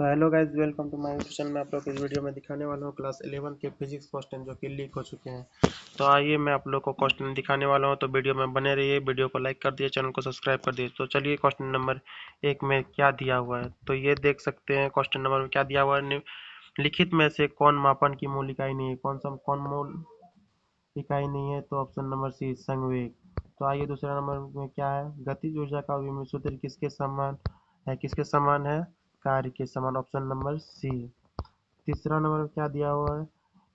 तो hello guys, welcome to my YouTube channel में। आप लोग को इस वीडियो में दिखाने वाला हूँ क्लास 11 के फिजिक्स क्वेश्चन जो कि लीक हो चुके हैं। तो आइए मैं आप लोग को क्वेश्चन दिखाने वाला हूँ, तो वीडियो में बने रहिए। वीडियो को लाइक कर दिए, चैनल को सब्सक्राइब कर दिए। तो चलिए क्वेश्चन नंबर 1 में क्या दिया हुआ है तो ये देख सकते हैं। क्वेश्चन नंबर में क्या दिया हुआ है, लिखित में से कौन मापन की मूल इकाई नहीं है। कौन मूल इकाई नहीं है, तो ऑप्शन नंबर सी संवेग। तो आइए दूसरा नंबर में क्या है, गतिज ऊर्जा का विभव सूत्र किसके समान है, कार्य के समान, ऑप्शन नंबर सी। तीसरा नंबर में क्या दिया हुआ है,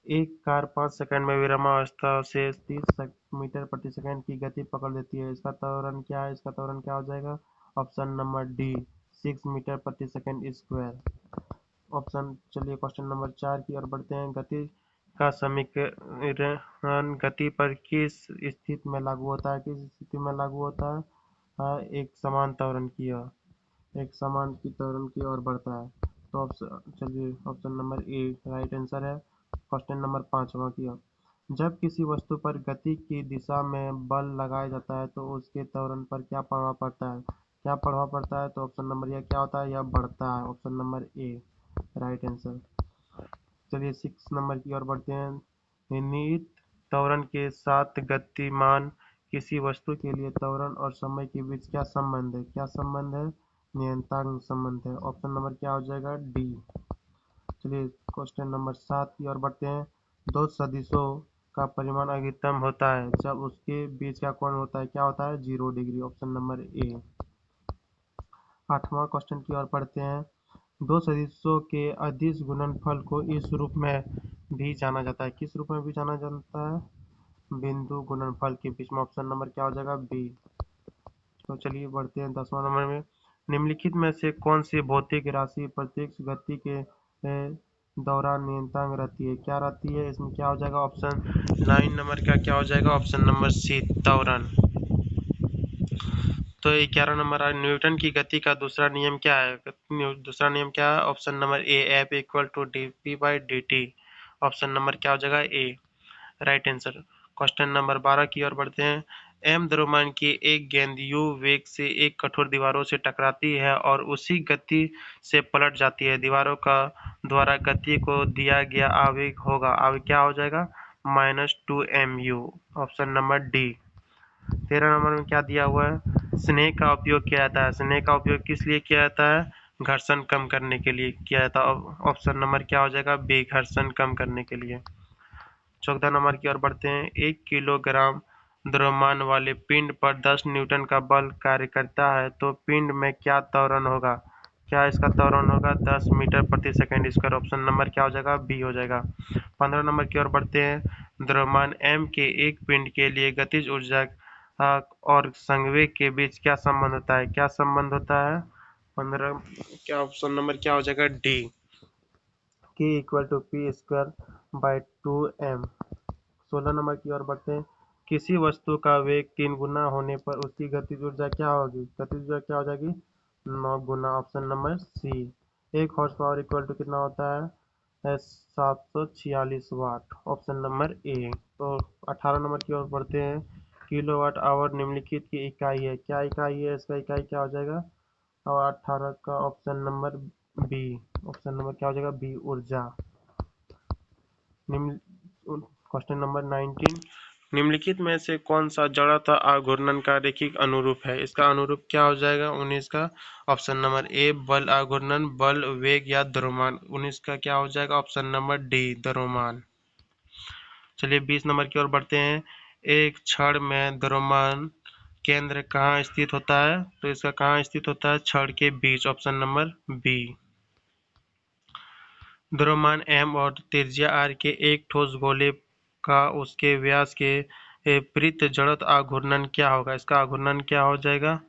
एक कार 5 सेकंड में विरामावस्था से 30 मीटर प्रति सेकंड की गति पकड़ लेती है। इसका त्वरण क्या है, इसका त्वरण क्या हो जाएगा, ऑप्शन नंबर डी 6 मीटर प्रति सेकंड स्क्वायर। ऑप्शन चलिए क्वेश्चन नंबर 4 की ओर बढ़ते हैं। गति का समीकरण गति पर किस स्थिति में लागू होता है, किस स्थिति में लागू होता है, एक समान त्वरण की ओर बढ़ता है। तो ऑप्शन नंबर ए राइट आंसर है। क्वेश्चन नंबर 5वां की ओर, जब किसी वस्तु पर गति की दिशा में बल लगाया जाता है तो उसके त्वरण पर क्या प्रभाव पड़ता है, तो ऑप्शन नंबर यह क्या होता है, यह बढ़ता है, ऑप्शन नंबर ए राइट आंसर। चलिए 6 नंबर की ओर बढ़ते हैं। नियत त्वरण के साथ गतिमान किसी वस्तु के लिए त्वरण और समय के बीच क्या संबंध है, नियतांक संबंध है। ऑप्शन नंबर क्या हो जाएगा, डी। चलिए क्वेश्चन नंबर 7 की ओर बढ़ते हैं। दो सदिशों का परिमाण अधिकतम होता है जब उसके बीच का कोण होता है, क्या होता है, 0 डिग्री, ऑप्शन नंबर ए। 8वां क्वेश्चन की ओर पढ़ते हैं। दो सदिशों के अदिश गुणनफल को इस रूप में भी जाना जाता है, किस रूप में भी जाना जाता है, बिंदु गुणनफल के बीच में, ऑप्शन नंबर क्या हो जाएगा, बी। तो चलिए बढ़ते हैं 10वां नंबर में। निम्नलिखित में से कौन सी भौतिक राशि प्रत्यक्ष गति के दौरान नियतांक रहती है, क्या रहती है, इसमें क्या हो जाएगा, ऑप्शन 9 नंबर का क्या हो जाएगा, ऑप्शन नंबर सी त्वरण। तो 11 नंबर है, न्यूटन की गति का दूसरा नियम क्या है, option number A F equal to D P by D T, option number क्या हो जाएगा, A right answer. Question number 12 की ओर बढ़ते हैं। एम द्रव्यमान की एक गेंद यू वेग से एक कठोर दीवारों से टकराती है और उसी गति से पलट जाती है। दीवारों का द्वारा गति को दिया गया आवेग होगा, आवेग क्या हो जाएगा, -2mu, option number D. 13 number में क्या दिया हुआ है, स्नेह का उपयोग किया जाता है, स्नेह का उपयोग किस लिए किया जाता है, घर्षण कम करने के लिए किया जाता है, ऑप्शन नंबर क्या हो जाएगा, बी घर्षण कम करने के लिए। 14 नंबर की ओर बढ़ते हैं। 1 किलोग्राम द्रव्यमान वाले पिंड पर 10 न्यूटन का बल कार्य करता है तो पिंड में क्या त्वरण होगा, क्या इसका त्वरण होगा, 10 मीटर प्रति सेकंड स्क्वायर, ऑप्शन नंबर क्या हो जाएगा, बी हो जाएगा। 15 नंबर की ओर बढ़ते हैं। द्रव्यमान m के एक पिंड के लिए गतिज ऊर्जा और संवेग के बीच क्या संबंध होता है, 15 क्या ऑप्शन नंबर क्या हो जाएगा, D k equal to P square by 2m। 16 number की ओर बढ़ते हैं। किसी वस्तु का वेग 3 गुना होने पर उसकी गतिज ऊर्जा क्या हो जाएगी, 9 गुना, option number C. 1 horse power equal to कितना होता है, 746 वाट, ऑप्शन नंबर ए। तो 18 नंबर की ओर बढ़ते हैं। किलोवाट आवर निम्नलिखित की इकाई है, क्या इकाई है, इसका इकाई क्या हो जाएगा, और 18 का option number B, option number क्या हो जाएगा, बी ऊर्जा। क्वेश्चन नंबर 19, निम्नलिखित में से कौन सा जड़ता आघूर्णन का रैखिक अनुरूप है, इसका अनुरूप क्या हो जाएगा, 19 का ऑप्शन नंबर ए बल आघूर्णन, बल वेग या द्रव्यमान, 19 का क्या हो जाएगा, ऑप्शन नंबर डी द्रव्यमान। चलिए 20 नंबर की ओर बढ़ते हैं। एक छड़ में द्रव्यमान केंद्र कहाँ स्थित होता है, तो इसका कहाँ स्थित होता है, छड़ के बीच, ऑप्शन नंबर बी। द्रव्यमान m और त्रिज्या r के एक ठोस गोले का उसके व्यास के विपरीत जड़त्व आघूर्णन क्या होगा, इसका आघूर्णन क्या हो जाएगा,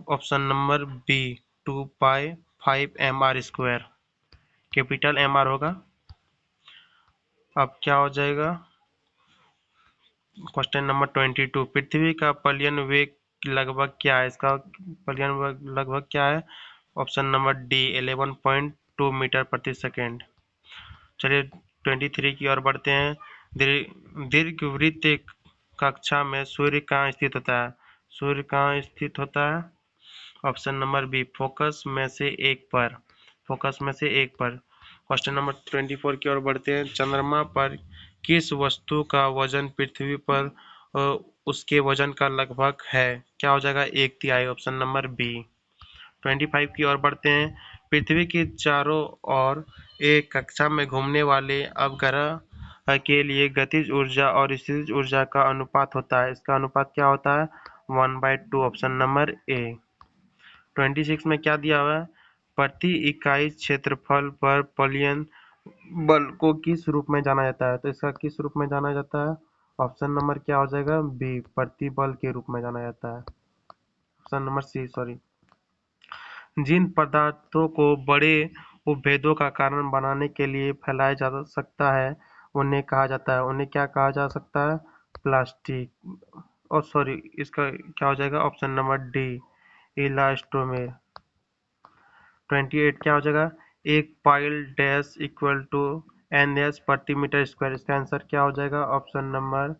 option number B 2π5mr², capital mr होगा। अब क्या हो जाएगा, क्वेश्चन नंबर 22, पृथ्वी का पलयन वेग लगभग क्या है, इसका पलयन वेग लगभग क्या है, ऑप्शन नंबर डी 11.2 मीटर प्रति सेकेंड। चलिए 23 की ओर बढ़ते हैं। दीर्घवृत्त कक्षा में सूर्य कहाँ स्थित होता है, ऑप्शन नंबर बी फोकस में से एक पर, फोकस में से एक पर। क्वेश्चन नंबर 24 की ओर बढ़ते हैं। चंद्रमा पर किस वस्तु का वजन पृथ्वी पर उसके वजन का लगभग है? क्या हो जाएगा? 1/3। Option number B. 25 की ओर बढ़ते हैं। पृथ्वी के चारों ओर एक कक्षा में घूमने वाले उपग्रह के लिए गतिज ऊर्जा और स्थितिज ऊर्जा का अनुपात होता है। इसका अनुपात क्या होता है? 1/2। ऑप्शन नंबर ए। 26 में क्या दिया हुआ है? प्रति इकाई क्षेत्रफल पर पलियन बल को किस रूप में जाना जाता है? तो इसका किस रूप में जाना जाता है? ऑप्शन नंबर क्या हो जाएगा? बी, प्रतिबल के रूप में जाना जाता है। Option number C, sorry. जिन पदार्थों को बड़े उपभेदों का कारण बनाने के लिए फैलाया जा सकता है उन्हें कहा जाता है, उन्हें क्या कहा जा सकता है? प्लास्टिक। और सॉरी, इसका क्या हो जाएगा? Option number D, elastomer. 28 क्या हो जाएगा? एक पाइल dash equal to N S प्रति मीटर स्क्वायर। इसका आंसर क्या हो जाएगा? Option number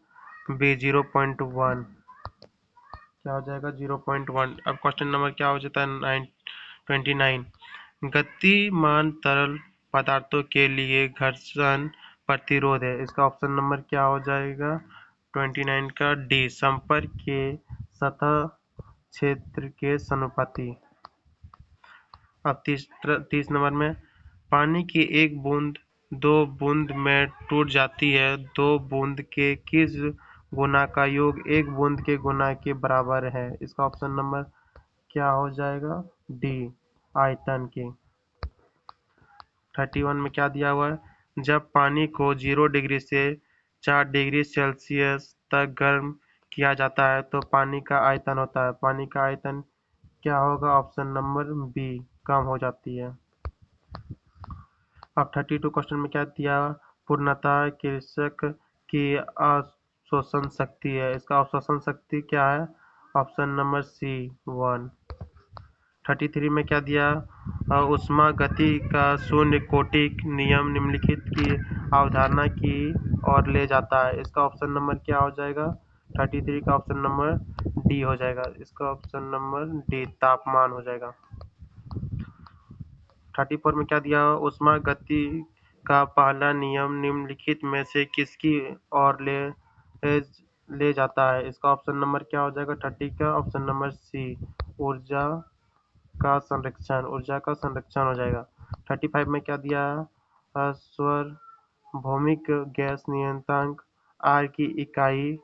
B, 0.1। क्या हो जाएगा? 0.1। अब क्वेश्चन नंबर क्या हो जाता है? 29। गतिमान तरल पदार्थों के लिए घर्षण प्रतिरोध है। इसका ऑप्शन नंबर क्या हो जाएगा? 29 का डी, संपर्क के सतह क्षेत्र के समानुपाती। अब 30 नंबर में, पानी की एक बूंद 2 बूंद में टूट जाती है। 2 बूंद के किस गुना का योग 1 बूंद के गुना के बराबर है? इसका ऑप्शन नंबर क्या हो जाएगा? डी, आयतन के। 31 में क्या दिया हुआ है? जब पानी को 0 डिग्री से 4 डिग्री सेल्सियस तक गर्म किया जाता है तो पानी का आयतन होता है। पानी का आयतन क्या होगा? ऑप्शन नंबर बी, कम हो जाती है। अब 32 क्वेश्चन में क्या दिया? पूर्णतः कृषक की अवशोषण शक्ति है। इसका अवशोषण शक्ति क्या है? Option number C, 1। 33 में क्या दिया? ऊष्मा गति का शून्य कोटि नियम निम्नलिखित की अवधारणा की ओर ले जाता है। इसका ऑप्शन नंबर क्या हो जाएगा? 33 का ऑप्शन नंबर डी हो जाएगा। इसका ऑप्शन नंबर डी, तापमान हो जाएगा। 34 में क्या दिया? ऊष्मा गति का पहला नियम निम्नलिखित में से किसकी ओर ले जाता है? इसका ऑप्शन नंबर क्या हो जाएगा? 30 का ऑप्शन नंबर सी, ऊर्जा का संरक्षण। ऊर्जा का संरक्षण हो जाएगा। 35 में क्या दिया? सार्वभौमिक गैस नियतांक आर की इकाई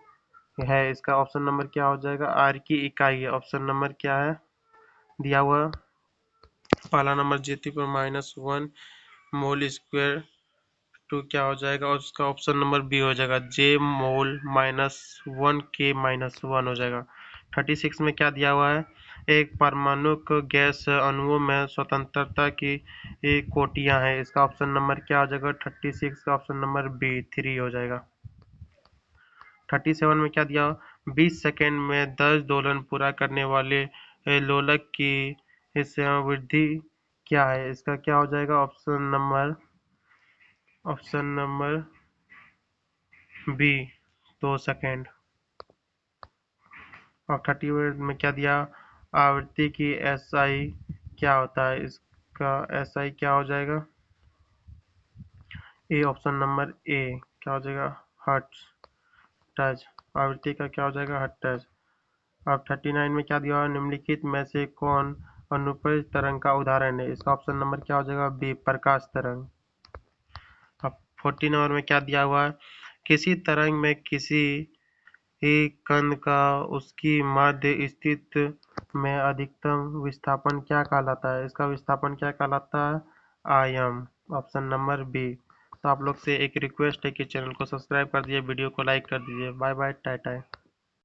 है। इसका ऑप्शन नंबर क्या हो जाएगा? आर की इकाई है। ऑप्शन नंबर क्या है दिया हुआ? पहला नंबर जीटी पर -1 मोल स्क्वायर टू क्या हो जाएगा? और उसका ऑप्शन नंबर बी हो जाएगा, जे मोल -1 के -1 हो जाएगा। 36 में क्या दिया हुआ है? एक परमाणुक गैस अणुओं में स्वतंत्रता की कोटियां हैं। इसका ऑप्शन नंबर क्या हो जाएगा? 36 का ऑप्शन नंबर बी, 3 हो जाएगा। 37 में क्या दिया? 20 सेकेंड में 10 दोलन पूरा करने वाले लोलक की समयावधि क्या है? इसका क्या हो जाएगा? Option number B, 2 second. और 38 में क्या दिया? आवृत्ति की एसआई क्या होता है? इसका एसआई क्या हो जाएगा? ए, ऑप्शन नंबर ए क्या हो जाएगा? हर्ट्ज। आवृत्ति का क्या हो जाएगा? हर्ट्ज। अब 39 में क्या दिया हुआ? निम्नलिखित में से कौन अनुप्रस्थ तरंग का उदाहरण है? इसका ऑप्शन नंबर क्या हो जाएगा? बी, प्रकाश तरंग। अब 40 नंबर में क्या दिया हुआ है? किसी तरंग में किसी कण का उसकी मध्य स्थिति में अधिकतम विस्थापन क्या कहलाता है? इसका विस्थापन क्या कहलाता है? आयाम। Option number B. तो आप लोग से एक रिक्वेस्ट है कि चैनल को सब्सक्राइब कर दीजिए, वीडियो को लाइक कर दीजिए। Bye bye, Tata.